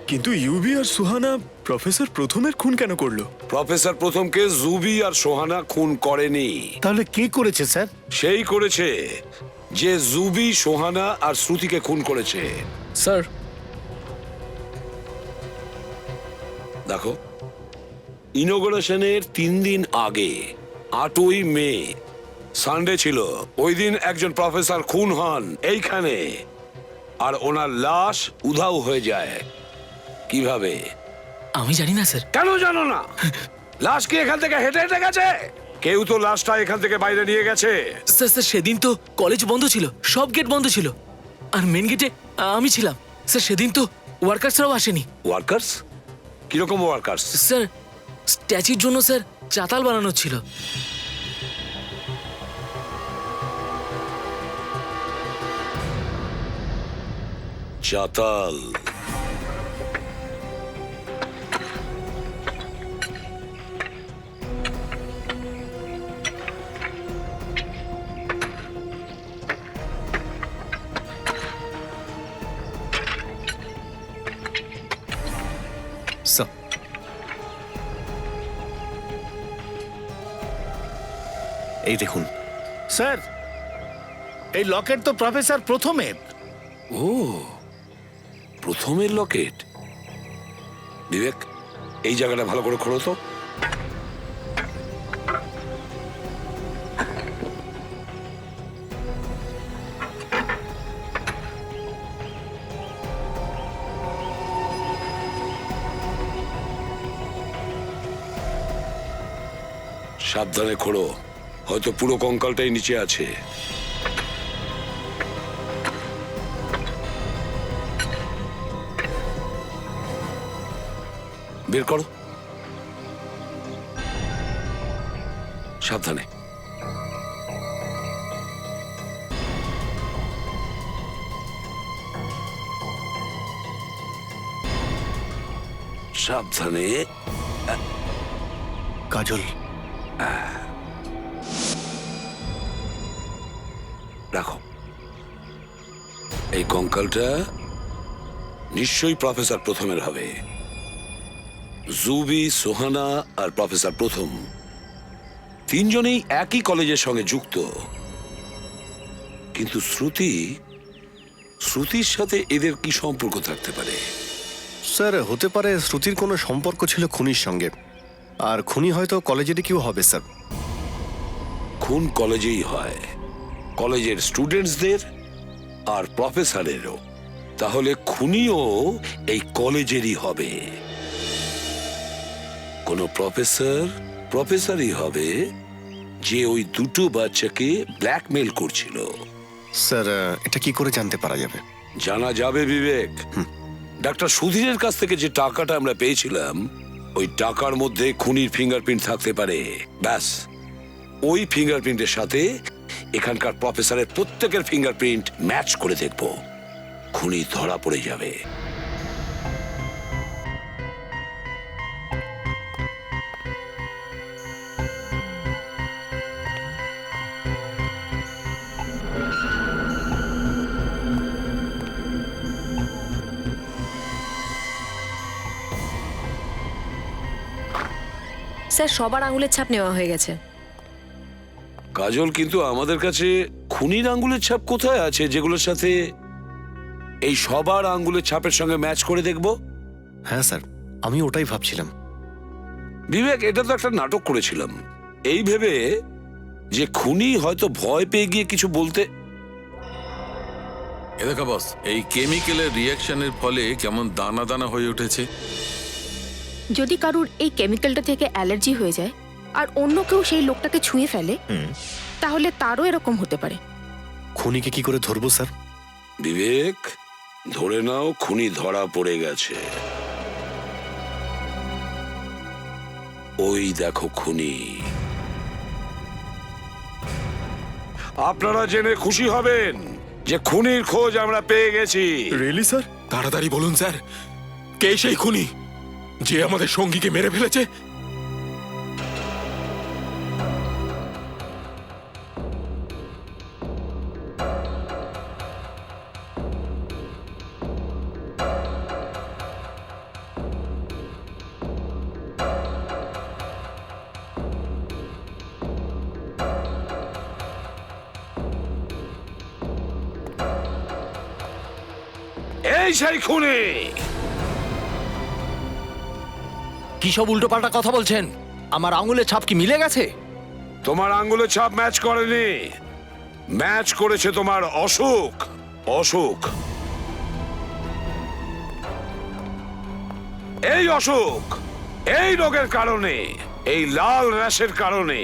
S6: কিন্তু ইউবি আর সুহানা প্রফেসর প্রথমের খুন কেন করলো?
S12: প্রফেসর প্রথমকে জুবি আর সোহানা খুন করেনি।
S10: তাহলে কে করেছে স্যার?
S12: সেই করেছে যে জুবি, সোহানা আর শ্রুতিকে খুন করেছে।
S2: স্যার,
S12: দেখো, ইনোগ্রেশনের 3 দিন আগে 8ই মে, সানডে ছিল। ওই দিন একজন প্রফেসর খুন হন এইখানে, আর ওনার লাশ উধাও হয়ে যায়। কিভাবে?
S2: আমি জানি না স্যার।
S12: কেন জানো না? লাশ কি এখান থেকে হেঁটে হেঁটে গেছে? কেউ তো লাশটা এখান থেকে বাইরে নিয়ে গেছে।
S2: স্যার স্যার, সেদিন তো কলেজ বন্ধ ছিল, সব গেট বন্ধ ছিল, আর মেন গেটে আমি ছিলাম। স্যার সেদিন তো ওয়ার্কার্সরাও আসেনি।
S12: ওয়ার্কার্স? কিরকম ওয়ার্কার্স?
S2: স্যার স্ট্যাচুর জন্য স্যার চাতাল বানানো ছিল।
S12: চাতাল?
S7: স্যার, এই দেখুন।
S10: স্যার, এই লকেট তো প্রফেসর প্রথমের।
S12: ও, প্রথমের লকেট। বিবেক, এই জায়গাটা ভালো করে খোলো তো। সাবধানে খোলো, হয়তো পুরো কঙ্কালটাই নিচে আছে। বের করো, সাবধানে। সাবধানে।
S7: কাজল,
S12: রাখো। এই কঙ্কালটা নিশ্চয়ই প্রফেসর প্রথমের হবে। জুবি, সোহানা আর প্রফেসর প্রথম তিনজনেই একই কলেজের সঙ্গে যুক্ত, কিন্তু শ্রুতির সাথে এদের কি সম্পর্ক থাকতে পারে?
S7: স্যার হতে পারে শ্রুতির কোনো সম্পর্ক ছিল খুনির সঙ্গে, আর খুনি হয়তো কলেজেরই কেউ হবে স্যার।
S12: খুন কলেজেই হয়, কলেজের স্টুডেন্টসদের আর প্রফেসরেরও। তাহলে খুনিও এই কলেজেরই হবে। কোনো প্রফেসরই হবে যে ওই দুটো বাচ্চাকে ব্ল্যাকমেল করছিল।
S7: স্যার এটা কি করে জানতে পারা যাবে?
S12: জানা যাবে বিবেক। ডাক্তার সুধীরের কাছ থেকে যে টাকাটা আমরা পেয়েছিলাম, ওই টাকার মধ্যে খুনির ফিঙ্গারপ্রিন্ট থাকতে পারে। ব্যাস, ওই ফিঙ্গারপ্রিন্টের সাথে এখানকার প্রফেসরের প্রত্যেকের ফিঙ্গারপ্রিন্ট ম্যাচ করে দেখব, খুনি ধরা পড়ে যাবে।
S5: স্যার সবার আঙুলের ছাপ নেওয়া হয়ে গেছে।
S12: কাজল, কিন্তু আমাদের কাছে খুনির আঙ্গুলের ছাপ কোথায় আছে যেগুলোর সাথে এই সবার আঙ্গুলের ছাপের সঙ্গে ম্যাচ করে দেখব?
S7: হ্যাঁ স্যার, আমি ওটাই ভাবছিলাম।
S12: বিবেক, এটা তো একটা নাটক করেছিলাম এই ভেবে যে খুনি হয়তো ভয় পেয়ে গিয়ে কিছু বলতে।
S8: এ দেখা বস, এই কেমিক্যালের রিয়াকশনের ফলে কেমন দানা দানা হয়ে উঠেছে।
S1: যদি কারুর এই কেমিক্যালটা থেকে অ্যালার্জি হয়ে যায় আর অন্য কেউ সেই লোকটাকে ছুঁয়ে ফেলে, তাহলে তারও এরকম হতে পারে।
S7: খুনিকে কি করে ধরবো স্যার?
S12: বিবেক, ধরে নাও খুনি ধরা পড়ে গেছে। ওই দেখো খুনি। আপনারা জেনে খুশি হবেন যে খুনির খোঁজ আমরা পেয়ে গেছি।
S7: Really sir?
S13: তাড়াতাড়ি বলুন স্যার, কে সেই খুনি যে আমাদের সঙ্গীকে মেরে ফেলেছে?
S12: এই সেই খুনি।
S6: কি সব উল্টোপাল্টা কথা বলছেন? আমার আঙুলের ছাপ কি মিলে গেছে?
S12: তোমার আঙ্গুলের ছাপ ম্যাচ করেনি, ম্যাচ করেছে তোমার অসুখ। এই অসুখ, এই রোগের কারণে, এই লাল র্যাশের কারণে,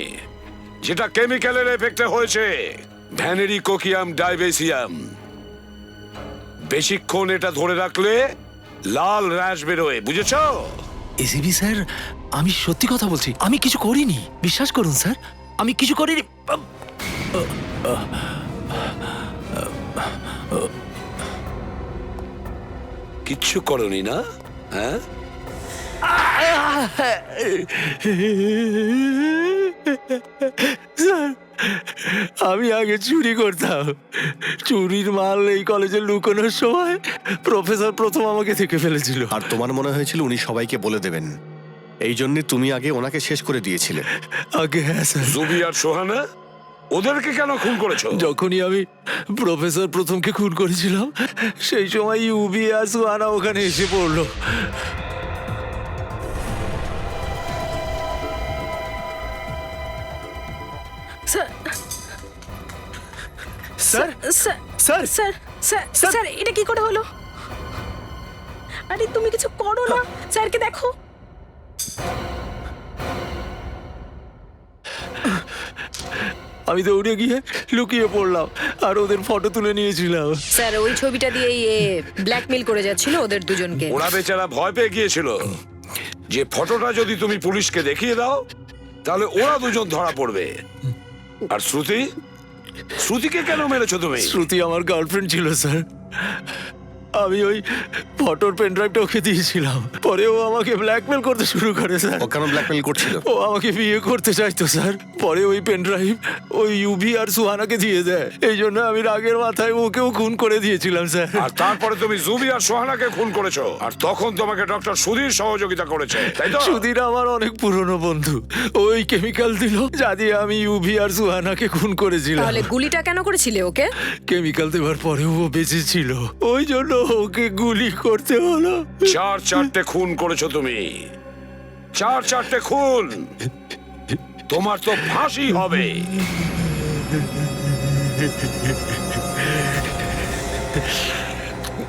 S12: যেটা কেমিক্যালের এফেক্টে হয়েছে, ভ্যানেরিকোকিয়াম ডাইবেসিয়াম। বেশিক্ষণ এটা ধরে রাখলে লাল র্যাশ বেরোয়, বুঝেছো?
S6: এসিবি স্যার, আমি সত্যি কথা বলছি, আমি কিছু করিনি, বিশ্বাস করুন স্যার, আমি কিছু করিনি।
S12: কিচ্ছু করনি না? হ্যাঁ,
S6: স্যার আমি আগে চুরি করতাম, চুরির মাল এই কলেজে লুকোনোর সময় প্রফেসর প্রথম আমাকে থেকে ফেলেছিল।
S7: আর তোমার মনে হয়েছিল উনি সবাইকে বলে দেবেন, এই জন্য তুমি আগে ওনাকে শেষ করে দিয়েছিলে।
S6: আগে হ্যাঁ স্যার।
S12: জুবি আর সোহানা, ওদেরকে কেন খুন করেছো?
S6: যখনই আমি প্রফেসর প্রথমকে খুন করেছিলাম, সেই সময় ইউবি আর সুহানা ওখানে এসে পড়লো।
S1: Sir sir sir sir sir এটা কি করে হলো? আরে তুমি কিছু করো না, স্যারকে দেখো।
S6: আমি দৌড়ে গিয়ে লুকিয়ে পড়লাম আর ওদের ফটো তুলে নিয়েছিলাম।
S5: স্যার ওই ছবিটা দিয়ে ব্ল্যাকমেল করে যাচ্ছিল ওদের দুজনকে।
S12: ওরা বেচারা ভয় পেয়ে গিয়েছিল যে ফটোটা যদি তুমি পুলিশকে দেখিয়ে দাও তাহলে ওরা দুজন ধরা পড়বে। আর শ্রুতিকে কেন মেরেছো তুমি?
S6: শ্রুতি আমার গার্লফ্রেন্ড ছিল স্যার, আমি ওই ফটোর পেন ড্রাইভটা ওকে দিয়েছিলাম, পরে ও আমাকে ব্ল্যাকমেল করতে শুরু করে স্যার।
S7: ও কেন ব্ল্যাকমেল করছিল?
S6: ও আমাকে বিয়ে করতে চাইতো স্যার, পরে ওই পেন ড্রাইভ ওই ইউভি আর সুহানাকে দিয়ে দেয়। এই জন্য আমি রাগের মাথায় ওকেও খুন করে দিয়েছিলাম স্যার।
S12: আর তারপরে তুমি জুবি আর সোহানাকে খুন করেছো, আর তখন তোমাকে ডক্টর সুধীর সহযোগিতা করেছে, তাই তো?
S6: সুধীর আমার অনেক পুরনো বন্ধু, ওই কেমিক্যাল দিল যা দিয়ে আমি ইউভি আর সুহানাকে খুন করেছিলাম।
S5: তাহলে গুলিটা কেন করেছিলে ওকে?
S6: কেমিক্যাল দেওয়ার পরেও ও বেঁচে ছিল, ওই জন্য ওকে গুলি করতে হলো।
S12: 4-4টে খুন করেছো তুমি, 4-4টে খুন। তোমার তো ফাঁসি হবে।